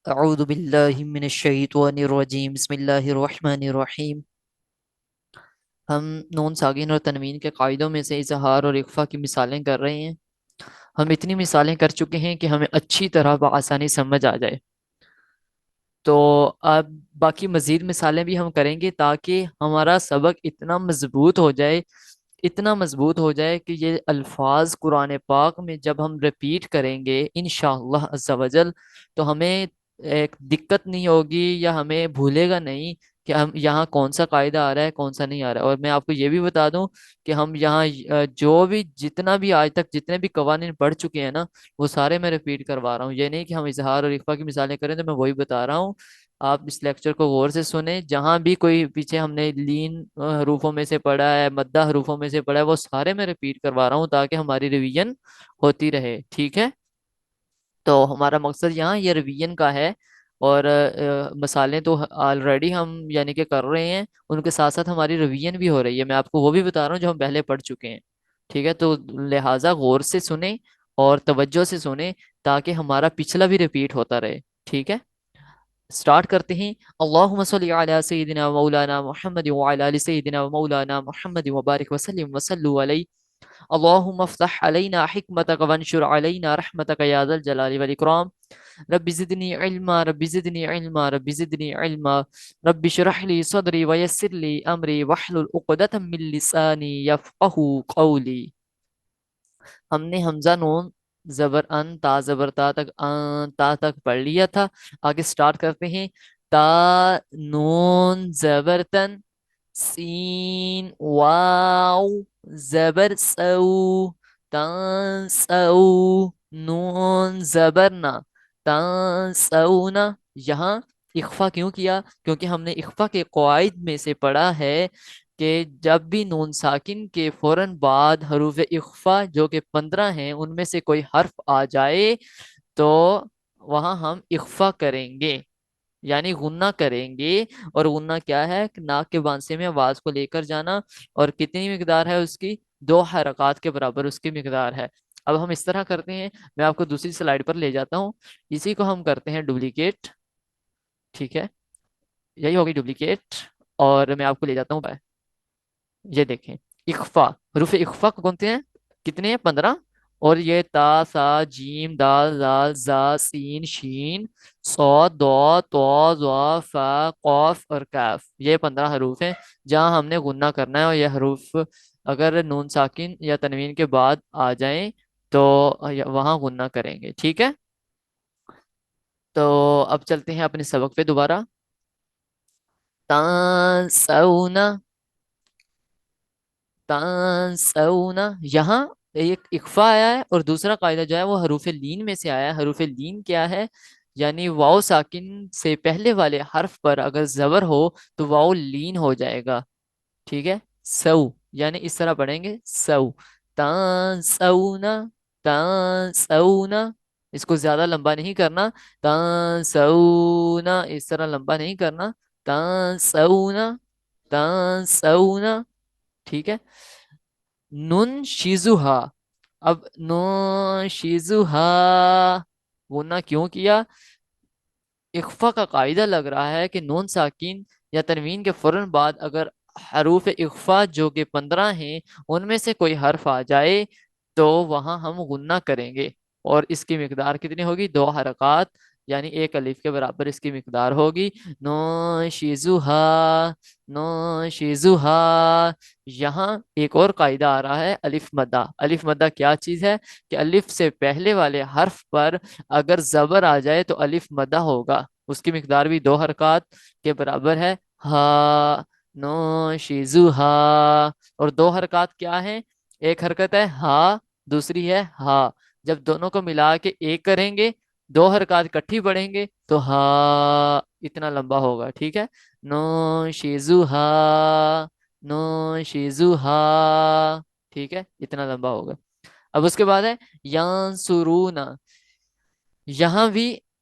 اعوذ باللہ من الشیطان الرجیم بسم اللہ الرحمن الرحیم۔ ہم نون ساکن اور تنوین کے قاعدوں میں سے اظہار اور اخفا کی مثالیں کر رہے ہیں۔ ہم اتنی مثالیں کر چکے ہیں کہ ہمیں اچھی طرح بآسانی سمجھ آ جائے، تو اب باقی مزید مثالیں بھی ہم کریں گے تاکہ ہمارا سبق اتنا مضبوط ہو جائے، اتنا مضبوط ہو جائے کہ یہ الفاظ قرآن پاک میں جب ہم ریپیٹ کریں گے انشاءاللہ عز و جل تو ہمیں ایک دقت نہیں ہوگی، یا ہمیں بھولے گا نہیں کہ ہم یہاں کون سا قاعدہ آ رہا ہے کون سا نہیں آ رہا ہے۔ اور میں آپ کو یہ بھی بتا دوں کہ ہم یہاں جو بھی جتنا بھی آج تک جتنے بھی قوانین پڑھ چکے ہیں نا، وہ سارے میں ریپیٹ کروا رہا ہوں۔ یہ نہیں کہ ہم اظہار اور اخفا کی مثالیں کریں تو میں وہی بتا رہا ہوں۔ آپ اس لیکچر کو غور سے سنیں، جہاں بھی کوئی پیچھے ہم نے لین حروفوں میں سے پڑھا ہے، مدہ حروفوں میں سے پڑھا ہے، وہ سارے میں ریپیٹ کروا رہا ہوں تاکہ ہماری ریویژن ہوتی رہے، ٹھیک ہے؟ تو ہمارا مقصد یہاں یہ ریویژن کا ہے، اور مثالیں تو آلریڈی ہم یعنی کہ کر رہے ہیں، ان کے ساتھ ساتھ ہماری ریویژن بھی ہو رہی ہے۔ میں آپ کو وہ بھی بتا رہا ہوں جو ہم پہلے پڑھ چکے ہیں، ٹھیک ہے؟ تو لہٰذا غور سے سنیں اور توجہ سے سنیں تاکہ ہمارا پچھلا بھی ریپیٹ ہوتا رہے، ٹھیک ہے؟ سٹارٹ کرتے ہیں۔ اللہم صلی علی سیدنا مولانا محمد وعلی آل سیدنا مولانا محمد وبارک وسلم وصلوا علیہ۔ اللہم افتح علینا حکمتک وانشر علینا رحمتک یا ذا الجلال والاکرام۔ رب زدنی علما رب زدنی علما رب زدنی علما رب اشرح لی صدری ویسر لی امری واحلل عقدۃ من لسانی یفقهوا قولی۔ ہم نے حمزہ نون زبر ان تا زبر تا تک پڑھ لیا تھا۔ آگے سٹارٹ کرتے ہیں۔ تا نون زبر تن، سین واو زبر سو، تنسو، نون زبر نا، تنسونا۔ یہاں اخفا کیوں کیا؟ کیونکہ ہم نے اخفا کے قواعد میں سے پڑھا ہے کہ جب بھی نون ساکن کے فوراً بعد حروف اخفا جو کہ 15 ہیں ان میں سے کوئی حرف آ جائے تو وہاں ہم اخفا کریں گے، یعنی غنہ کریں گے۔ اور غنہ کیا ہے؟ کہ ناک کے بانسے میں آواز کو لے کر جانا، اور کتنی مقدار ہے اس کی؟ 2 حرکات کے برابر اس کی مقدار ہے۔ اب ہم اس طرح کرتے ہیں، میں آپ کو دوسری سلائیڈ پر لے جاتا ہوں، اسی کو ہم کرتے ہیں ڈپلیکیٹ، ٹھیک ہے؟ یہی ہوگی ڈپلیکیٹ، اور میں آپ کو لے جاتا ہوں۔ یہ دیکھیں، اخفا، حروف اخفا کونتے ہیں؟ کتنے ہیں؟ 15۔ اور یہ تا سا جیم دال زال زا سین شین صاد ضاد طا ظا فا قاف اور کاف، یہ 15 حروف ہیں جہاں ہم نے غنہ کرنا ہے، اور یہ حروف اگر نون ساکن یا تنوین کے بعد آ جائیں تو وہاں غنہ کریں گے، ٹھیک ہے؟ تو اب چلتے ہیں اپنے سبق پہ دوبارہ۔ تانسونا، تانسونا، یہاں ایک اخفا آیا ہے، اور دوسرا قاعدہ جو ہے وہ حروف لین میں سے آیا ہے۔ حروف لین کیا ہے؟ یعنی واو ساکن سے پہلے والے حرف پر اگر زبر ہو تو واو لین ہو جائے گا، ٹھیک ہے؟ سو، یعنی اس طرح پڑھیں گے سو، تانسونا، تانسونا۔ اس کو زیادہ لمبا نہیں کرنا، تانسونا، اس طرح لمبا نہیں کرنا، تانسونا، تانسونا، ٹھیک ہے؟ نون شیزوہا، اب نون شیزوہا غنہ کیوں کیا؟ اخفا کا قاعدہ لگ رہا ہے کہ نون ساکین یا تنوین کے فوراً بعد اگر حروف اخفا جو کہ 15 ہیں ان میں سے کوئی حرف آ جائے تو وہاں ہم غنہ کریں گے، اور اس کی مقدار کتنی ہوگی؟ 2 حرکات، یعنی 1 الف کے برابر اس کی مقدار ہوگی۔ نو شیزوہا، نو شیزوہا۔ یہاں ایک اور قاعدہ آ رہا ہے، الف مدہ۔ الف مدہ کیا چیز ہے؟ کہ الف سے پہلے والے حرف پر اگر زبر آ جائے تو الف مدہ ہوگا، اس کی مقدار بھی 2 حرکات کے برابر ہے۔ ہا، نو شیزو ہا، اور 2 حرکات کیا ہیں؟ ایک حرکت ہے ہا، دوسری ہے ہا۔ جب دونوں کو ملا کے ایک کریں گے، 2 حرکات اکٹھی پڑھیں گے تو ہا اتنا لمبا ہوگا، ٹھیک ہے؟ نو شیزو ہا، نو شیزو ہا، ٹھیک ہے؟ اتنا لمبا ہوگا۔ اب اس کے بعد ہے یانسرونا، یہاں بھی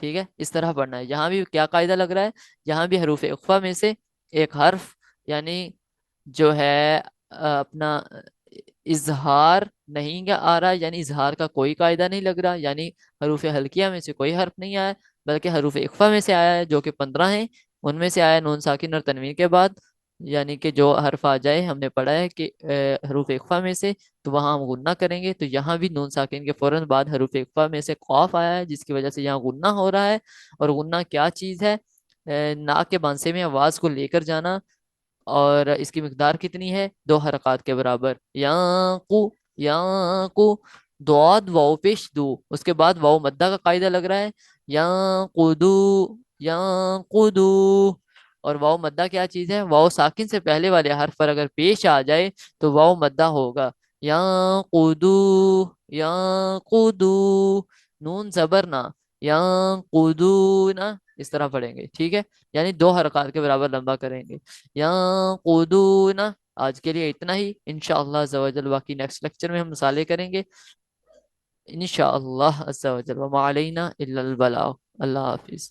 ٹھیک ہے، اس طرح پڑھنا ہے. یہاں بھی کیا قاعدہ لگ رہا ہے؟ یہاں بھی حروف اقفا میں سے ایک حرف، یعنی جو ہے اپنا اظہار نہیں گا آ رہا، یعنی اظہار کا کوئی قاعدہ نہیں لگ رہا، یعنی حروف ہلکیہ میں سے کوئی حرف نہیں آیا، بلکہ حروف اقفا میں سے آیا ہے جو کہ 15 ہیں. ان میں سے آیا نون ساکن اور تنوین کے بعد، یعنی کہ جو حرف آ جائے، ہم نے پڑھا ہے کہ حروف اقفا میں سے، تو وہاں ہم غنہ کریں گے. تو یہاں بھی نون ساکن کے فوراً بعد حروف اقفا میں سے قاف آیا ہے، جس کی وجہ سے یہاں غنہ ہو رہا ہے. اور غنہ کیا چیز ہے؟ ناک کے بانسے میں آواز کو لے کر جانا. اور اس کی مقدار کتنی ہے؟ 2 حرکات کے برابر. یا کو، یا کو، دعاد واو پیش دو، اس کے بعد واو مدہ کا قاعدہ لگ رہا ہے. یا قدو، یا قدو. اور واو مدہ کیا چیز ہے؟ واو ساکن سے پہلے والے حرف پر اگر پیش آ جائے تو واو مدہ ہوگا. یا قدو، یا قدو. نون زبر نہ، یا قدو نہ، اس طرح پڑھیں گے. ٹھیک ہے، یعنی 2 حرکات کے برابر لمبا کریں گے. یا قدون. آج کے لیے اتنا ہی، انشاءاللہ عز و جل باقی نیکسٹ لیکچر میں ہم مثالیں کریں گے انشاءاللہ عز و جل. وما علینا الا البلاغ. اللہ حافظ.